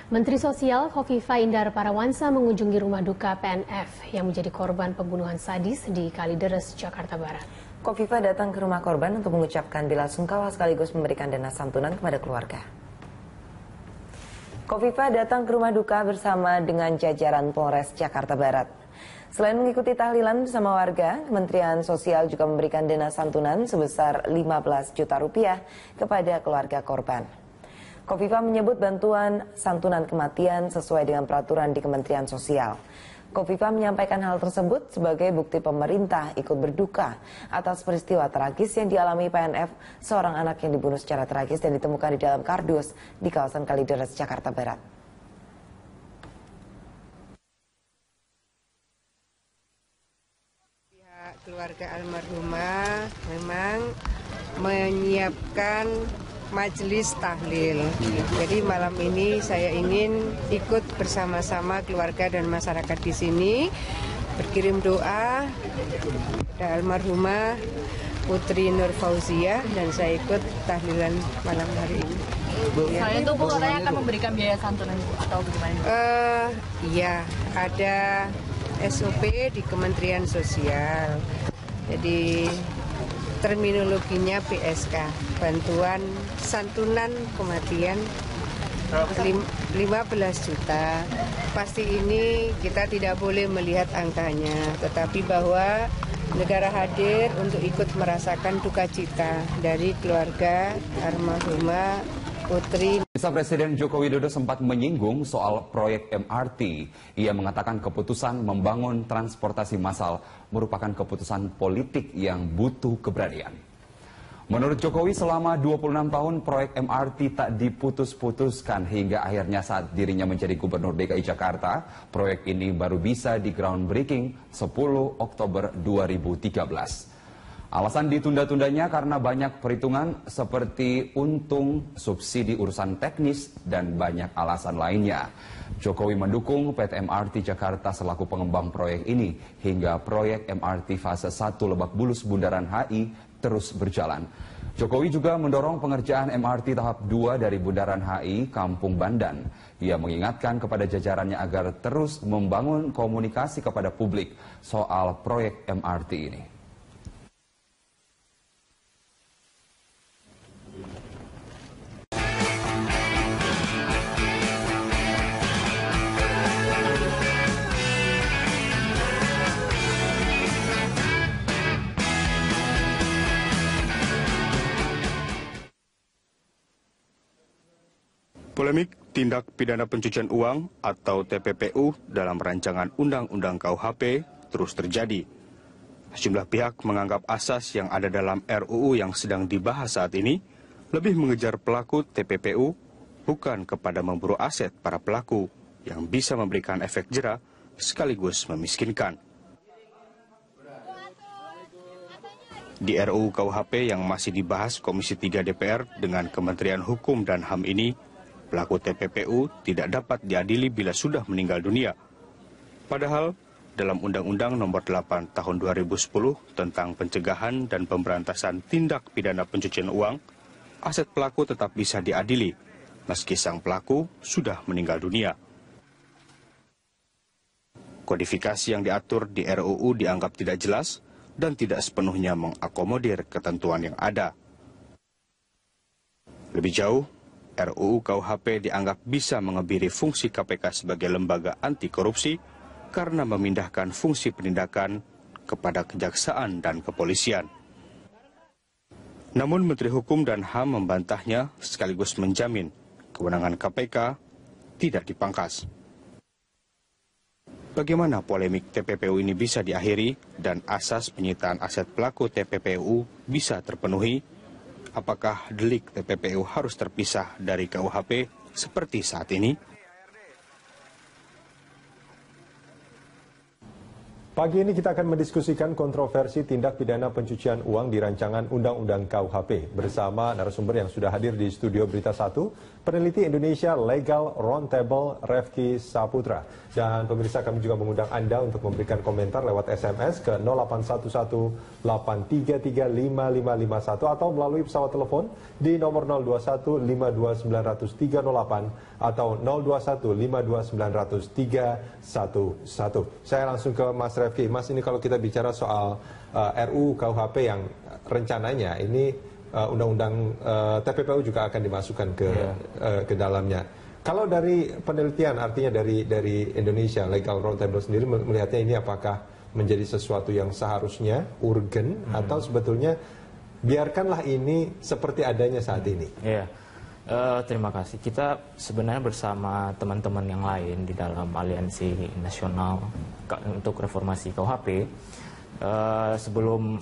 Menteri Sosial Khofifah Indar Parawansa mengunjungi rumah duka PNF yang menjadi korban pembunuhan sadis di Kalideres, Jakarta Barat. Khofifah datang ke rumah korban untuk mengucapkan bela sungkawa sekaligus memberikan dana santunan kepada keluarga. Khofifah datang ke rumah duka bersama dengan jajaran Polres Jakarta Barat. Selain mengikuti tahlilan bersama warga, Kementerian Sosial juga memberikan dana santunan sebesar 15 juta rupiah kepada keluarga korban. Khofifah menyebut bantuan santunan kematian sesuai dengan peraturan di Kementerian Sosial. Khofifah menyampaikan hal tersebut sebagai bukti pemerintah ikut berduka atas peristiwa tragis yang dialami PNF, seorang anak yang dibunuh secara tragis dan ditemukan di dalam kardus di kawasan Kalideres, Jakarta Barat. Pihak keluarga almarhumah memang menyiapkan majelis tahlil. Jadi malam ini saya ingin ikut bersama-sama keluarga dan masyarakat di sini berkirim doa kepada almarhumah Putri Nur Fauziah dan saya ikut tahlilan malam hari ini. Saya itu Bu katanya akan memberikan biaya santunan atau bagaimana? Iya, ada SOP di Kementerian Sosial. Jadi terminologinya PSK, bantuan santunan kematian 15 juta. Pasti ini kita tidak boleh melihat angkanya, tetapi bahwa negara hadir untuk ikut merasakan duka cita dari keluarga almarhumah Putri. Presiden Joko Widodo sempat menyinggung soal proyek MRT. Ia mengatakan keputusan membangun transportasi massal merupakan keputusan politik yang butuh keberanian. Menurut Jokowi, selama 26 tahun proyek MRT tak diputus-putuskan hingga akhirnya saat dirinya menjadi Gubernur DKI Jakarta, proyek ini baru bisa di groundbreaking 10 Oktober 2013. Alasan ditunda-tundanya karena banyak perhitungan seperti untung, subsidi urusan teknis, dan banyak alasan lainnya. Jokowi mendukung PT MRT Jakarta selaku pengembang proyek ini hingga proyek MRT fase 1 Lebak Bulus Bundaran HI terus berjalan. Jokowi juga mendorong pengerjaan MRT tahap 2 dari Bundaran HI Kampung Bandan. Ia mengingatkan kepada jajarannya agar terus membangun komunikasi kepada publik soal proyek MRT ini. Polemik tindak pidana pencucian uang atau TPPU dalam rancangan Undang-Undang KUHP terus terjadi. Sejumlah pihak menganggap asas yang ada dalam RUU yang sedang dibahas saat ini lebih mengejar pelaku TPPU bukan kepada memburu aset para pelaku yang bisa memberikan efek jera sekaligus memiskinkan. Di RUU KUHP yang masih dibahas Komisi 3 DPR dengan Kementerian Hukum dan HAM ini, pelaku TPPU tidak dapat diadili bila sudah meninggal dunia. Padahal, dalam Undang-Undang Nomor 8 Tahun 2010 tentang Pencegahan dan Pemberantasan Tindak Pidana Pencucian Uang, aset pelaku tetap bisa diadili, meski sang pelaku sudah meninggal dunia. Kodifikasi yang diatur di RUU dianggap tidak jelas dan tidak sepenuhnya mengakomodir ketentuan yang ada. Lebih jauh, RUU KUHP dianggap bisa mengebiri fungsi KPK sebagai lembaga anti korupsi karena memindahkan fungsi penindakan kepada kejaksaan dan kepolisian. Namun Menteri Hukum dan HAM membantahnya sekaligus menjamin kewenangan KPK tidak dipangkas. Bagaimana polemik TPPU ini bisa diakhiri dan asas penyitaan aset pelaku TPPU bisa terpenuhi? Apakah delik TPPU harus terpisah dari KUHP seperti saat ini? Pagi ini kita akan mendiskusikan kontroversi tindak pidana pencucian uang di rancangan Undang-Undang KUHP bersama narasumber yang sudah hadir di studio Berita 1, peneliti Indonesia Legal Roundtable Refki Saputra. Dan pemirsa, kami juga mengundang Anda untuk memberikan komentar lewat SMS ke 0811-833-5551 atau melalui pesawat telepon di nomor 021-52900-308 atau 021-52900-311. Saya langsung ke Mas Refki. Mas, ini kalau kita bicara soal RUU KUHP yang rencananya ini undang-undang TPPU juga akan dimasukkan ke dalamnya. Kalau dari penelitian, artinya dari Indonesia Legal Roundtable sendiri melihatnya ini apakah menjadi sesuatu yang seharusnya urgen atau sebetulnya biarkanlah ini seperti adanya saat ini? Iya, terima kasih. Kita sebenarnya bersama teman-teman yang lain di dalam Aliansi Nasional untuk Reformasi KUHP, sebelum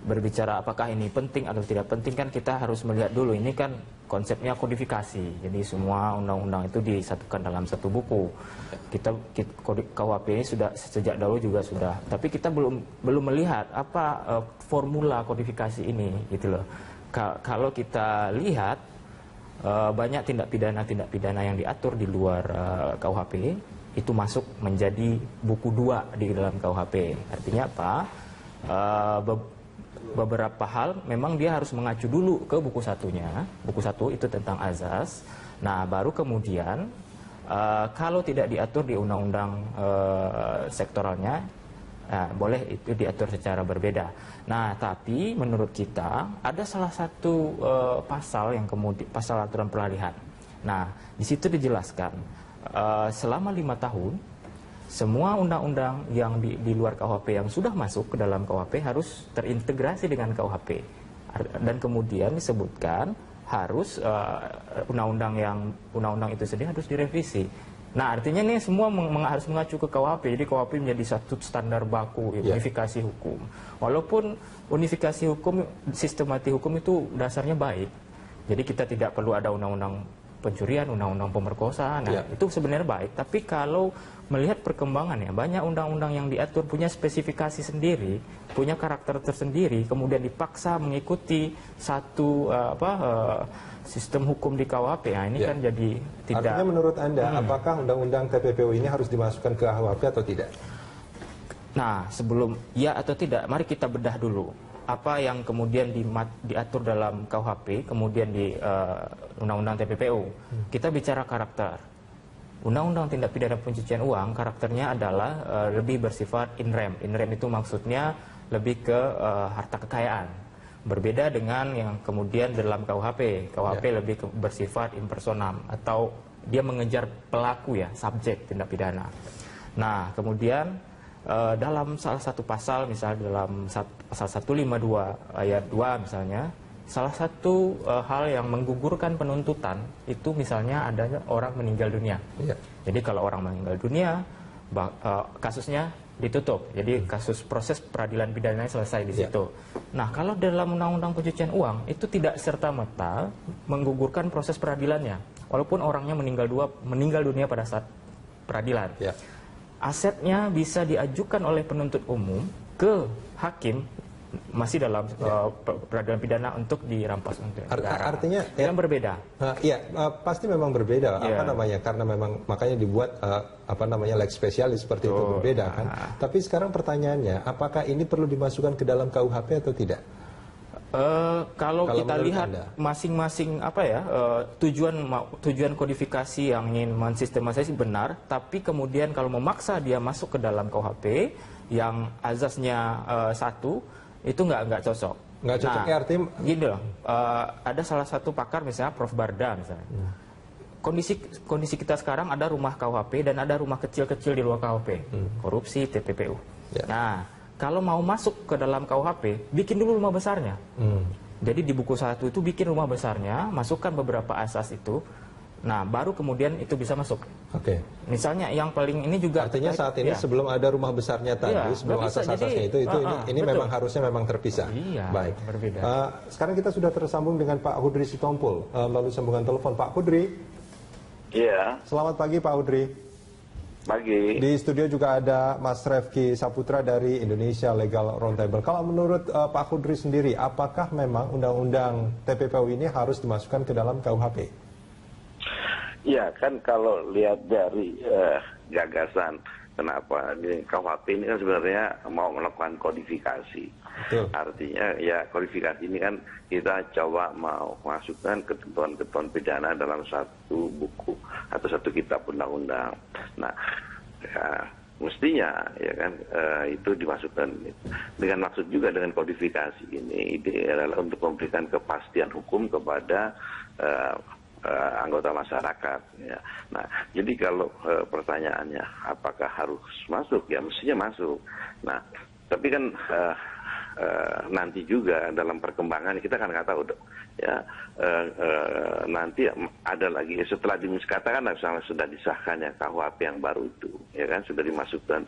berbicara apakah ini penting atau tidak penting, kan kita harus melihat dulu, ini kan konsepnya kodifikasi. Jadi semua undang-undang itu disatukan dalam satu buku. KUHP ini sudah sejak dahulu juga sudah, tapi kita belum melihat apa formula kodifikasi ini, gitu loh. Kalau kita lihat banyak tindak pidana yang diatur di luar KUHP itu masuk menjadi buku 2 di dalam KUHP. Artinya apa? Beberapa hal memang dia harus mengacu dulu ke buku satunya. Buku 1 itu tentang azas. Nah, baru kemudian kalau tidak diatur di undang-undang sektoralnya, boleh itu diatur secara berbeda. Nah, tapi menurut kita ada salah satu pasal yang kemudian pasal aturan peralihan. Nah, di situ dijelaskan selama 5 tahun semua undang-undang yang di luar KUHP yang sudah masuk ke dalam KUHP harus terintegrasi dengan KUHP. Dan kemudian disebutkan harus undang-undang itu sendiri harus direvisi. Nah, artinya ini semua harus mengacu ke KUHP. Jadi KUHP menjadi satu standar baku unifikasi hukum. Walaupun unifikasi hukum, sistematik hukum itu dasarnya baik. Jadi kita tidak perlu ada undang-undang pencurian, undang-undang pemerkosaan. Nah, itu sebenarnya baik. Tapi kalau melihat perkembangannya, banyak undang-undang yang diatur punya spesifikasi sendiri, punya karakter tersendiri, kemudian dipaksa mengikuti satu sistem hukum di KUHP. Nah, ini kan jadi tidak. Artinya menurut Anda, apakah undang-undang TPPU ini harus dimasukkan ke KUHP atau tidak? Nah, sebelum ya atau tidak, mari kita bedah dulu. Apa yang kemudian diatur dalam KUHP, kemudian di undang-undang TPPU. Kita bicara karakter. Undang-undang tindak pidana pencucian uang karakternya adalah lebih bersifat in rem. In rem itu maksudnya lebih ke harta kekayaan. Berbeda dengan yang kemudian dalam KUHP. KUHP lebih bersifat impersonam atau dia mengejar pelaku, ya, subjek tindak pidana. Nah, kemudian dalam salah satu pasal, misalnya dalam pasal 152 ayat 2 misalnya, salah satu hal yang menggugurkan penuntutan itu misalnya adanya orang meninggal dunia. Jadi kalau orang meninggal dunia, kasusnya ditutup. Jadi kasus proses peradilan pidananya selesai di situ. Nah, kalau dalam undang-undang pencucian uang itu tidak serta-merta menggugurkan proses peradilannya. Walaupun orangnya meninggal dunia pada saat peradilan. Asetnya bisa diajukan oleh penuntut umum ke hakim masih dalam peradilan pidana untuk dirampas untuk negara. Artinya yang berbeda. Pasti memang berbeda. Karena memang makanya dibuat leg spesialis seperti itu, berbeda kan. Tapi sekarang pertanyaannya, apakah ini perlu dimasukkan ke dalam KUHP atau tidak? Kalau kita lihat masing-masing tujuan kodifikasi yang ingin mensistematisasi benar, tapi kemudian kalau memaksa dia masuk ke dalam KUHP yang azasnya satu, itu nggak cocok. Nggak cocok, artinya gini loh, ada salah satu pakar misalnya Prof. Barda misalnya. Kondisi kita sekarang ada rumah KUHP dan ada rumah kecil-kecil di luar KUHP, korupsi, TPPU. Nah, kalau mau masuk ke dalam KUHP, bikin dulu rumah besarnya. Jadi di buku 1 itu bikin rumah besarnya, masukkan beberapa asas itu. Nah, baru kemudian itu bisa masuk. Misalnya yang paling ini juga artinya saat ini sebelum ada rumah besarnya tadi, sebelum asas-asasnya ini memang harusnya memang terpisah. Baik. Berbeda. Sekarang kita sudah tersambung dengan Pak Hudri Sitompul melalui sambungan telepon. Pak Hudri. Iya. Selamat pagi Pak Hudri. Pagi. Di studio juga ada Mas Refki Saputra dari Indonesia Legal Roundtable. Kalau menurut Pak Hudri sendiri, apakah memang undang-undang TPPU ini harus dimasukkan ke dalam KUHP? Ya, kan kalau lihat dari gagasan Kenapa? Di KUHP ini kan sebenarnya mau melakukan kodifikasi. Betul. Artinya ya kodifikasi ini kan kita coba mau masukkan ketentuan-ketentuan pidana dalam satu buku atau satu kitab undang-undang. Nah, ya, mestinya ya kan itu dimasukkan dengan maksud juga dengan kodifikasi ini adalah untuk memberikan kepastian hukum kepada anggota masyarakat. Ya. Nah, jadi kalau pertanyaannya apakah harus masuk, ya mestinya masuk. Nah, tapi kan nanti juga dalam perkembangan kita kan nggak tahu, ya nanti ada lagi setelah katakan misalnya sudah disahkan ya KUHP yang baru itu, ya kan sudah dimasukkan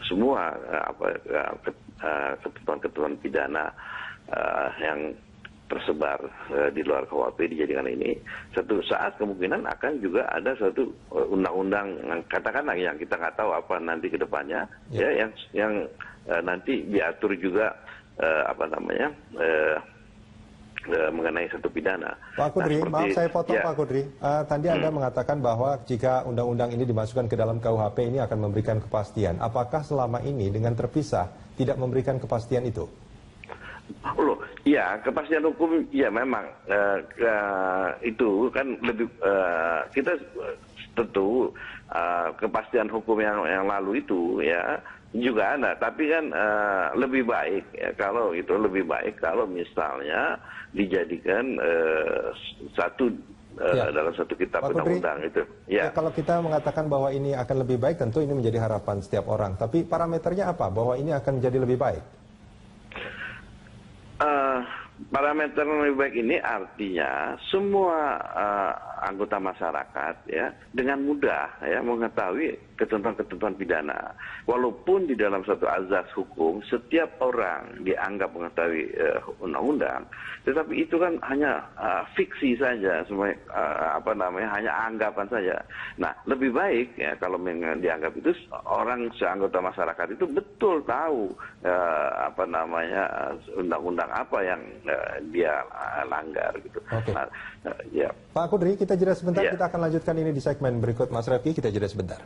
semua ketentuan-ketentuan pidana yang tersebar di luar KUHP dijadikan ini, satu saat kemungkinan akan juga ada satu undang-undang katakanlah yang kita nggak tahu apa nanti ke depannya, ya yang nanti diatur juga mengenai satu pidana. Pak Kudri, maaf saya potong Pak Kudri. Tadi Anda mengatakan bahwa jika undang-undang ini dimasukkan ke dalam KUHP ini akan memberikan kepastian. Apakah selama ini dengan terpisah tidak memberikan kepastian itu? Ya, kepastian hukum ya memang itu kan lebih kita tentu kepastian hukum yang lalu itu ya juga ada, tapi kan lebih baik ya kalau itu lebih baik kalau misalnya dijadikan satu dalam satu kitab undang-undang itu. Ya. Kalau kita mengatakan bahwa ini akan lebih baik, tentu ini menjadi harapan setiap orang. Tapi parameternya apa? Bahwa ini akan menjadi lebih baik? Parameter yang lebih baik ini artinya semua anggota masyarakat ya dengan mudah ya mengetahui ketentuan-ketentuan pidana. Walaupun di dalam satu azas hukum setiap orang dianggap mengetahui undang-undang, tetapi itu kan hanya fiksi saja, semua hanya anggapan saja. Nah, lebih baik ya kalau dianggap itu orang seanggota masyarakat itu betul tahu undang-undang apa yang dia langgar gitu. Oke. Nah, ya. Pak Kudri, kita jeda sebentar, kita akan lanjutkan ini di segmen berikut. Mas Refki, kita jeda sebentar.